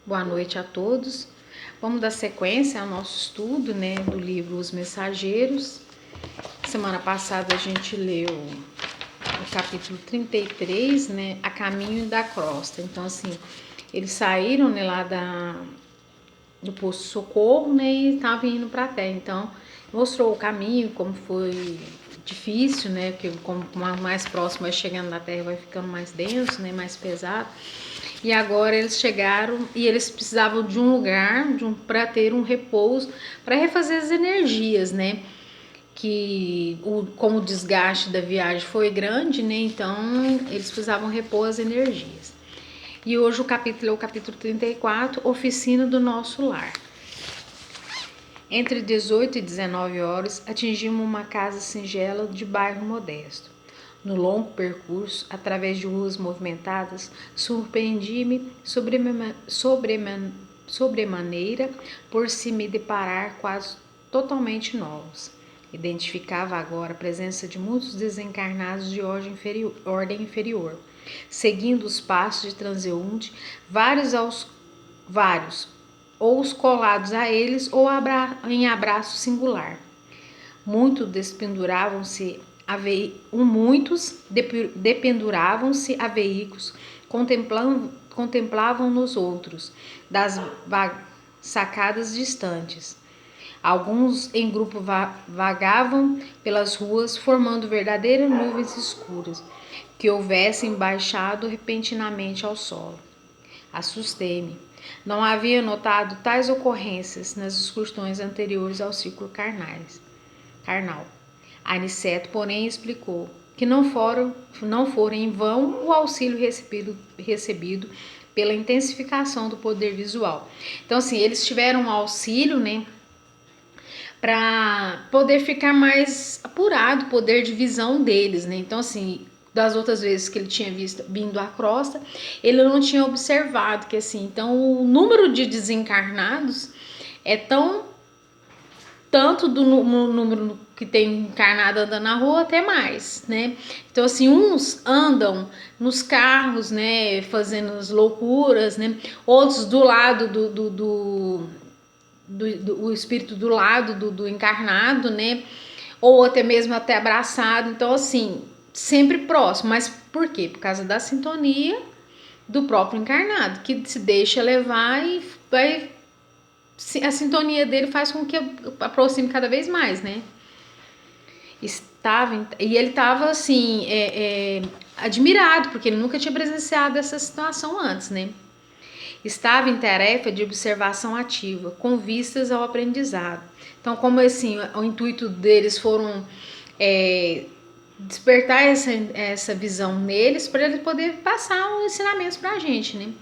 Boa noite a todos. Vamos dar sequência ao nosso estudo, do livro Os Mensageiros. Semana passada a gente leu o capítulo 33, A Caminho da Crosta. Então, assim, eles saíram, lá do posto de socorro, e estavam indo para a terra. Então, mostrou o caminho, como foi difícil, porque como mais próximo vai chegando da terra, vai ficando mais denso, mais pesado. E agora eles chegaram e eles precisavam de um lugar para ter um repouso, para refazer as energias, como o desgaste da viagem foi grande, então eles precisavam repor as energias. E hoje o capítulo é o capítulo 34, Oficina do Nosso Lar. Entre 18 e 19 horas, atingimos uma casa singela de bairro modesto. No longo percurso, através de ruas movimentadas, surpreendi-me sobremaneira por se me deparar quase totalmente novos. Identificava agora a presença de muitos desencarnados de ordem inferior, seguindo os passos de transeunte, vários, ou os colados a eles, ou em abraço singular. Muitos dependuravam-se a veículos, contemplavam nos outros, das sacadas distantes. Alguns em grupo vagavam pelas ruas, formando verdadeiras nuvens escuras, que houvessem baixado repentinamente ao solo. Assustei-me. Não havia notado tais ocorrências nas excursões anteriores ao ciclo carnal. Aniceto, porém, explicou que não fora em vão o auxílio recebido pela intensificação do poder visual. Então, assim, eles tiveram um auxílio, para poder ficar mais apurado o poder de visão deles, Então, assim, das outras vezes que ele tinha vindo à crosta, ele não tinha observado que, assim, então o número de desencarnados é tanto do número que tem encarnado andando na rua, até mais, Então, assim, uns andam nos carros, fazendo as loucuras, Outros do lado o espírito do lado do encarnado, Ou até mesmo até abraçado. Então, assim, sempre próximo. Mas por quê? Por causa da sintonia do próprio encarnado, que se deixa levar e vai... A sintonia dele faz com que aproxime cada vez mais, E ele estava, assim, admirado, porque ele nunca tinha presenciado essa situação antes, Estava em tarefa de observação ativa, com vistas ao aprendizado. Então, como assim, o intuito deles foram despertar essa visão neles, para ele poder passar os ensinamentos para a gente,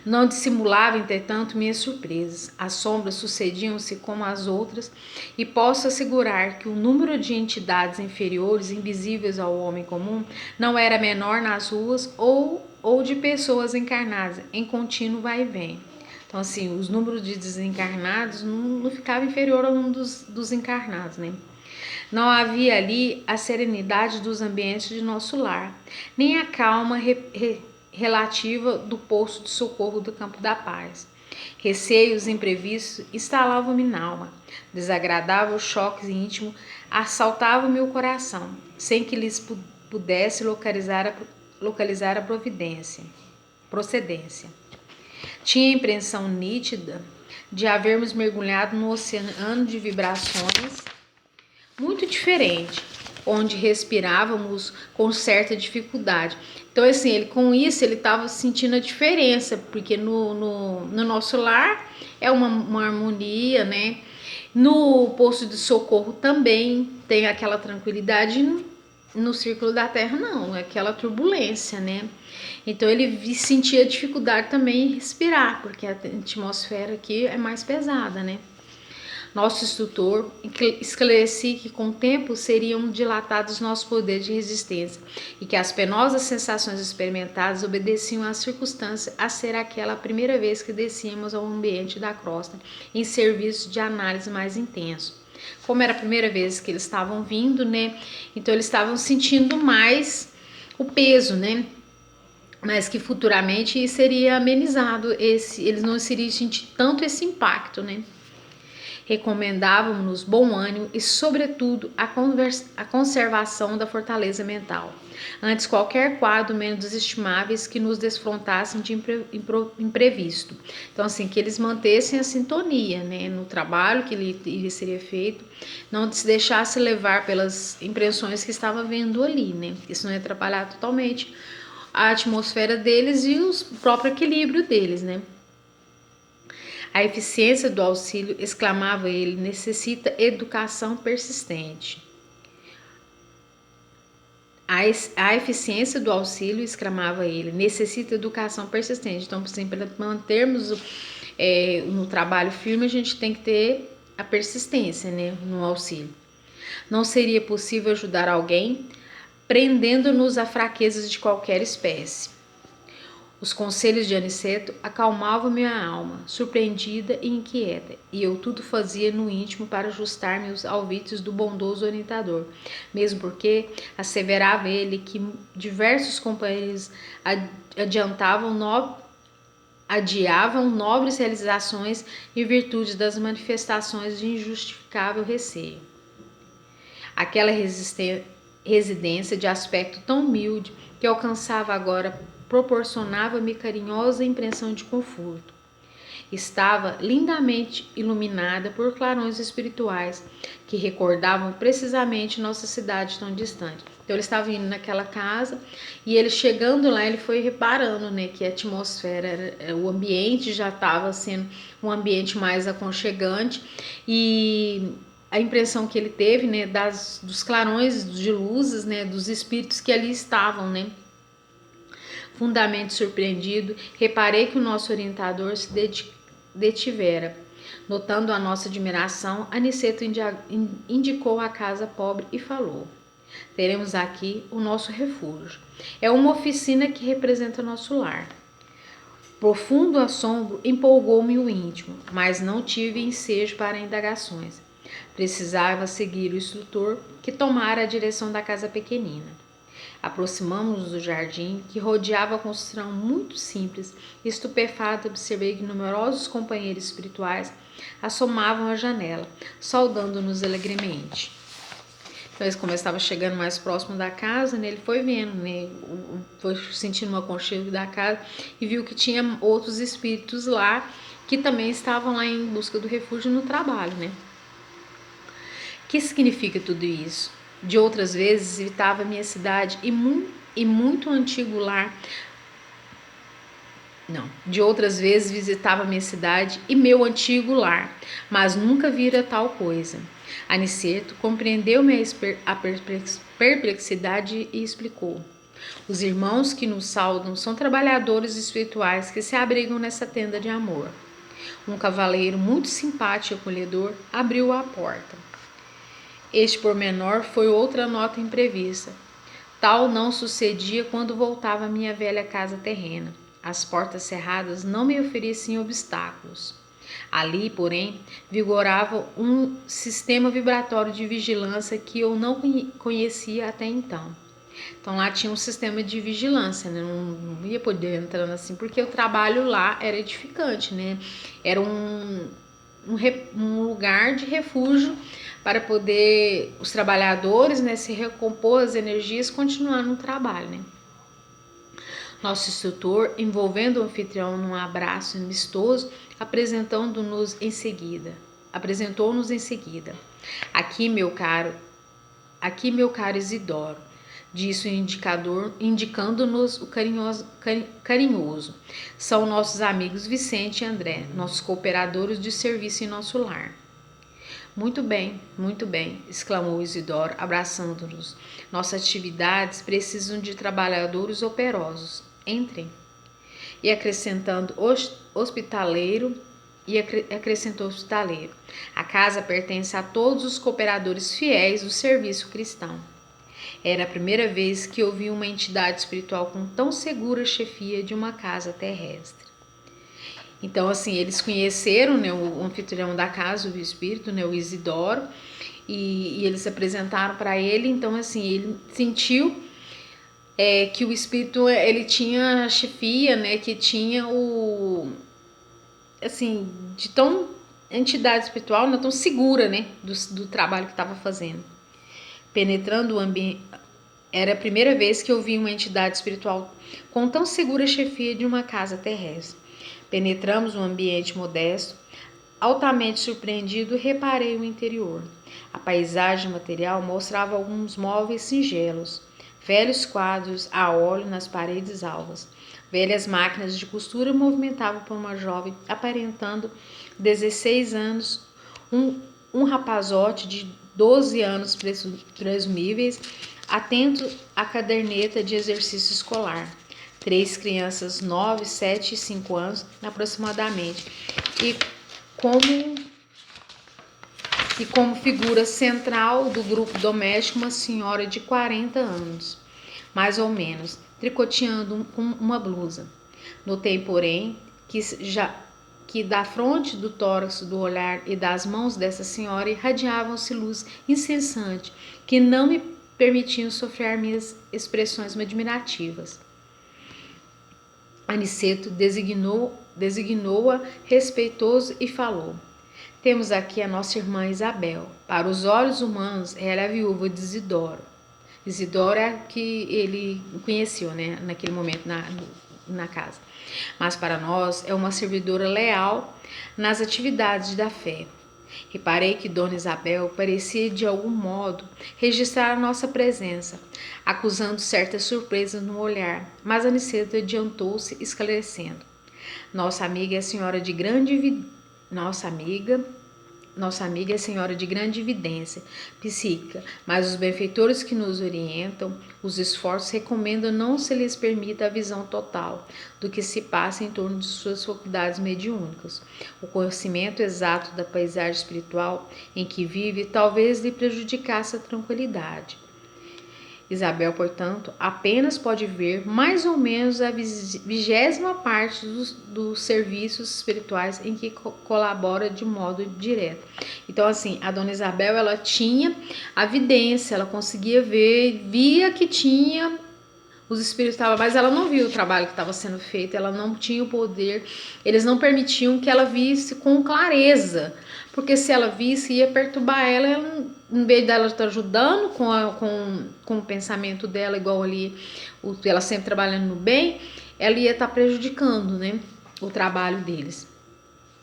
Não dissimulava, entretanto, minhas surpresas. As sombras sucediam-se como as outras, e posso assegurar que o número de entidades inferiores, invisíveis ao homem comum, não era menor nas ruas ou de pessoas encarnadas, em contínuo vai e vem. Então, assim, os números de desencarnados não ficava inferior ao número dos encarnados, Não havia ali a serenidade dos ambientes de nosso lar, nem a calma relativa do posto de socorro do Campo da Paz. Receios imprevistos instalavam-me na alma. Desagradável choque íntimo assaltava meu coração, sem que lhes pudesse localizar a procedência. Tinha a impressão nítida de havermos mergulhado num oceano de vibrações muito diferente, onde respirávamos com certa dificuldade. Então, assim, com isso ele estava sentindo a diferença, porque no nosso lar é uma harmonia, No posto de socorro também tem aquela tranquilidade, no círculo da Terra não, é aquela turbulência, Então ele sentia dificuldade também em respirar, porque a atmosfera aqui é mais pesada, Nosso instrutor esclarecia que com o tempo seriam dilatados nossos poderes de resistência e que as penosas sensações experimentadas obedeciam à circunstância a ser aquela primeira vez que descíamos ao ambiente da crosta em serviço de análise mais intenso. Como era a primeira vez que eles estavam vindo, Então eles estavam sentindo mais o peso, mas que futuramente seria amenizado, eles não iriam sentir tanto esse impacto, né? Recomendávamos-nos bom ânimo e, sobretudo, a conservação da fortaleza mental, antes qualquer quadro menos desestimáveis que nos desfrontassem de imprevisto. Então, assim, que eles mantessem a sintonia, né, no trabalho que ele seria feito, não se deixasse levar pelas impressões que estava vendo ali, né? Isso não ia atrapalhar totalmente a atmosfera deles e o próprio equilíbrio deles, né? A eficiência do auxílio, exclamava ele, necessita educação persistente. A eficiência do auxílio, exclamava ele, necessita educação persistente. Então, para mantermos no trabalho firme, a gente tem que ter a persistência, né, no auxílio. Não seria possível ajudar alguém prendendo-nos a fraquezas de qualquer espécie. Os conselhos de Aniceto acalmavam minha alma, surpreendida e inquieta, e eu tudo fazia no íntimo para ajustar-me aos alvitres do bondoso orientador, mesmo porque asseverava ele que diversos companheiros adiavam nobres realizações em virtude das manifestações de injustificável receio. Aquela residência de aspecto tão humilde que alcançava agora proporcionava-me carinhosa impressão de conforto. Estava lindamente iluminada por clarões espirituais que recordavam precisamente nossa cidade tão distante. Então ele estava indo naquela casa e ele chegando lá, ele foi reparando, né, que a atmosfera, o ambiente já estava sendo um ambiente mais aconchegante e a impressão que ele teve, né, dos clarões de luzes, né, dos espíritos que ali estavam, né. Fundamente surpreendido, reparei que o nosso orientador se detivera. Notando a nossa admiração, Aniceto indicou a casa pobre e falou: teremos aqui o nosso refúgio. É uma oficina que representa nosso lar. Profundo assombro empolgou-me o íntimo, mas não tive ensejo para indagações. Precisava seguir o instrutor que tomara a direção da casa pequenina. Aproximamos-nos do jardim, que rodeava a construção muito simples. Estupefato, observei que numerosos companheiros espirituais assomavam à janela, saudando-nos alegremente. Então, como estava chegando mais próximo da casa, né, ele foi vendo, né, foi sentindo um aconchego da casa e viu que tinha outros espíritos lá que também estavam lá em busca do refúgio no trabalho, né? O que significa tudo isso? De outras vezes visitava minha cidade e muito antigo lar. Não, de outras vezes visitava minha cidade e meu antigo lar, mas nunca vira tal coisa. Aniceto compreendeu minha perplexidade e explicou: os irmãos que nos saudam são trabalhadores espirituais que se abrigam nessa tenda de amor. Um cavaleiro muito simpático e acolhedor abriu a porta. Este pormenor foi outra nota imprevista. Tal não sucedia quando voltava à minha velha casa terrena. As portas cerradas não me ofereciam obstáculos. Ali, porém, vigorava um sistema vibratório de vigilância que eu não conhecia até então. Então lá tinha um sistema de vigilância, né? Não ia poder entrar assim, porque o trabalho lá era edificante, né? Era um lugar de refúgio para poder os trabalhadores, né, se recompor as energias e continuar no trabalho, né? Nosso instrutor, envolvendo o anfitrião num abraço amistoso, apresentou-nos em seguida. Aqui, meu caro Isidoro, disse o indicador, indicando-nos o carinhoso. São nossos amigos Vicente e André, nossos cooperadores de serviço em nosso lar. Muito bem, exclamou Isidoro, abraçando-nos. Nossas atividades precisam de trabalhadores operosos. Entrem. E acrescentou hospitaleiro. A casa pertence a todos os cooperadores fiéis do serviço cristão. Era a primeira vez que ouvi uma entidade espiritual com tão segura chefia de uma casa terrestre. Então, assim, eles conheceram, né, o anfitrião da casa, o espírito, né, o Isidoro, e eles se apresentaram para ele. Então, assim, ele sentiu que o espírito ele tinha a chefia, né, que tinha o assim, de tão entidade espiritual, não tão segura, né, do trabalho que estava fazendo. Penetrando o ambiente, era a primeira vez que eu vi uma entidade espiritual com tão segura chefia de uma casa terrestre. Penetramos um ambiente modesto, altamente surpreendido, reparei o interior. A paisagem material mostrava alguns móveis singelos, velhos quadros a óleo nas paredes alvas. Velhas máquinas de costura movimentavam por uma jovem aparentando 16 anos, um rapazote de 12 anos presumíveis, atento à caderneta de exercício escolar. 3 crianças, 9, 7 e 5 anos aproximadamente, e como figura central do grupo doméstico uma senhora de 40 anos, mais ou menos, tricoteando uma blusa. Notei, porém, que da fronte, do tórax, do olhar e das mãos dessa senhora irradiavam-se luz incessante, que não me permitiam sofrer minhas expressões admirativas. Aniceto designou-a respeitoso e falou: temos aqui a nossa irmã Isabel. Para os olhos humanos, ela é a viúva de Isidoro. Isidoro é a que ele conheceu, né, naquele momento na casa. Mas para nós é uma servidora leal nas atividades da fé. Reparei que Dona Isabel parecia de algum modo registrar a nossa presença, acusando certa surpresa no olhar, mas Aniceto adiantou-se esclarecendo. Nossa amiga é senhora de grande nossa amiga é senhora de grande evidência psíquica, mas os benfeitores que nos orientam, os esforços recomendam não se lhes permita a visão total do que se passa em torno de suas faculdades mediúnicas. O conhecimento exato da paisagem espiritual em que vive talvez lhe prejudicasse a tranquilidade. Isabel, portanto, apenas pode ver mais ou menos a 20ª parte dos serviços espirituais em que colabora de modo direto. Então, assim, a Dona Isabel, ela tinha a vidência, ela conseguia ver, via que tinha os espíritos estavam, mas ela não viu o trabalho que estava sendo feito, ela não tinha o poder, eles não permitiam que ela visse com clareza, porque se ela visse ia perturbar ela em vez dela estar ajudando com o pensamento dela, igual ali, ela sempre trabalhando no bem, ela ia estar prejudicando, né, o trabalho deles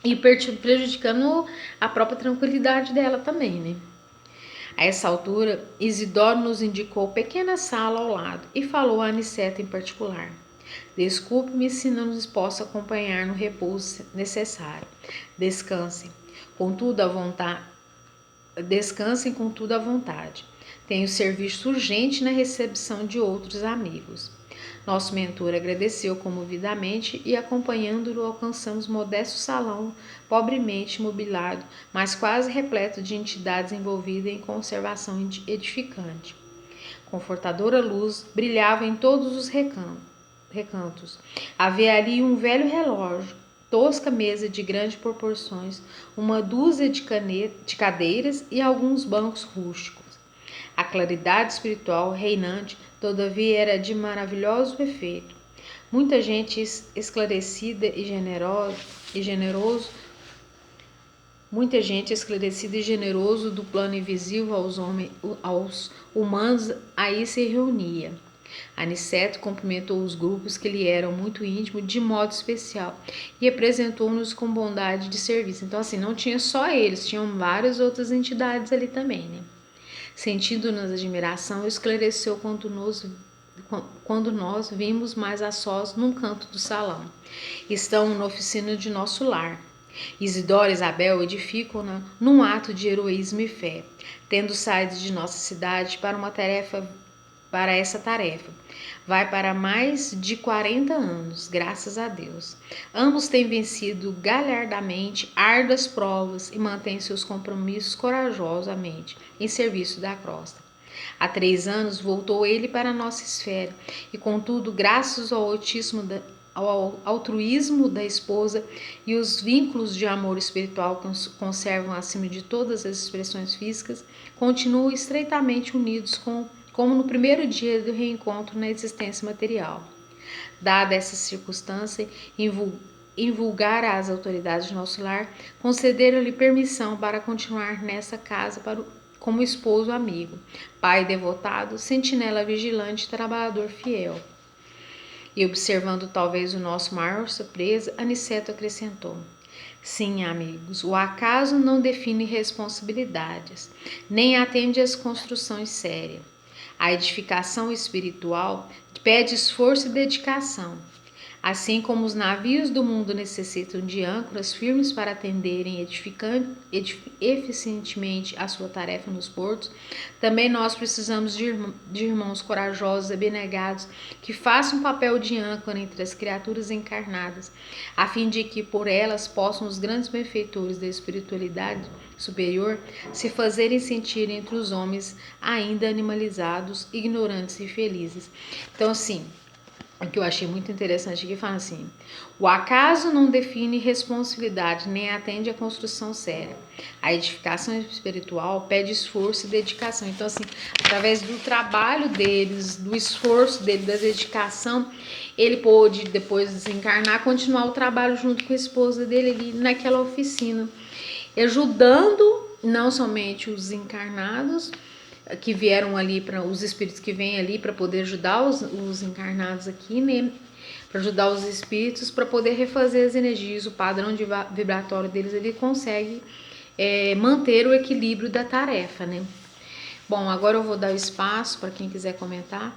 e prejudicando a própria tranquilidade dela também, né. A essa altura, Isidoro nos indicou pequena sala ao lado e falou a Aniceto em particular. Desculpe-me se não nos posso acompanhar no repouso necessário. Descansem, contudo à vontade. Descansem com tudo à vontade. Tenho serviço urgente na recepção de outros amigos. Nosso mentor agradeceu comovidamente e, acompanhando-o, alcançamos modesto salão, pobremente mobiliado, mas quase repleto de entidades envolvidas em conservação edificante. Confortadora luz brilhava em todos os recantos. Havia ali um velho relógio, tosca mesa de grandes proporções, uma dúzia de cadeiras e alguns bancos rústicos. A claridade espiritual reinante, todavia, era de maravilhoso efeito. Muita gente esclarecida e generoso, muita gente esclarecida e generoso do plano invisível aos humanos aí se reunia. Aniceto cumprimentou os grupos que lhe eram muito íntimos de modo especial e apresentou-nos com bondade de serviço. Então, assim, não tinha só eles, tinham várias outras entidades ali também, né? Sentindo-nos admiração, esclareceu quando nós vimos mais a sós num canto do salão. Estão na oficina de nosso lar. Isidoro e Isabel edificam-na num ato de heroísmo e fé, tendo saído de nossa cidade para essa tarefa. Vai para mais de 40 anos, graças a Deus. Ambos têm vencido galhardamente árduas provas e mantêm seus compromissos corajosamente em serviço da crosta. Há 3 anos voltou ele para a nossa esfera e, contudo, graças ao altruísmo da esposa e os vínculos de amor espiritual que conservam acima de todas as expressões físicas, continuam estreitamente unidos com como no primeiro dia do reencontro na existência material. Dada essa circunstância, invulgar às autoridades de nosso lar, concederam-lhe permissão para continuar nessa casa como esposo amigo, pai devotado, sentinela vigilante, trabalhador fiel. E observando talvez o nosso maior surpresa, Aniceto acrescentou: sim, amigos, o acaso não define responsabilidades, nem atende às construções sérias. A edificação espiritual pede esforço e dedicação. Assim como os navios do mundo necessitam de âncoras firmes para atenderem eficientemente a sua tarefa nos portos, também nós precisamos de irmãos corajosos e abnegados que façam papel de âncora entre as criaturas encarnadas, a fim de que por elas possam os grandes benfeitores da espiritualidade superior se fazerem sentir entre os homens ainda animalizados, ignorantes e felizes. Então, assim, o que eu achei muito interessante aqui fala assim: o acaso não define responsabilidade nem atende à construção séria. A edificação espiritual pede esforço e dedicação. Então, assim, através do trabalho deles, do esforço dele, da dedicação, ele pôde, depois de desencarnar, continuar o trabalho junto com a esposa dele ali naquela oficina, ajudando não somente os encarnados que vieram ali, para os espíritos que vêm ali para poder ajudar os encarnados aqui, né? Para ajudar os espíritos, para poder refazer as energias, o padrão de vibratório deles, ele consegue manter o equilíbrio da tarefa, né? Bom, agora eu vou dar o espaço para quem quiser comentar.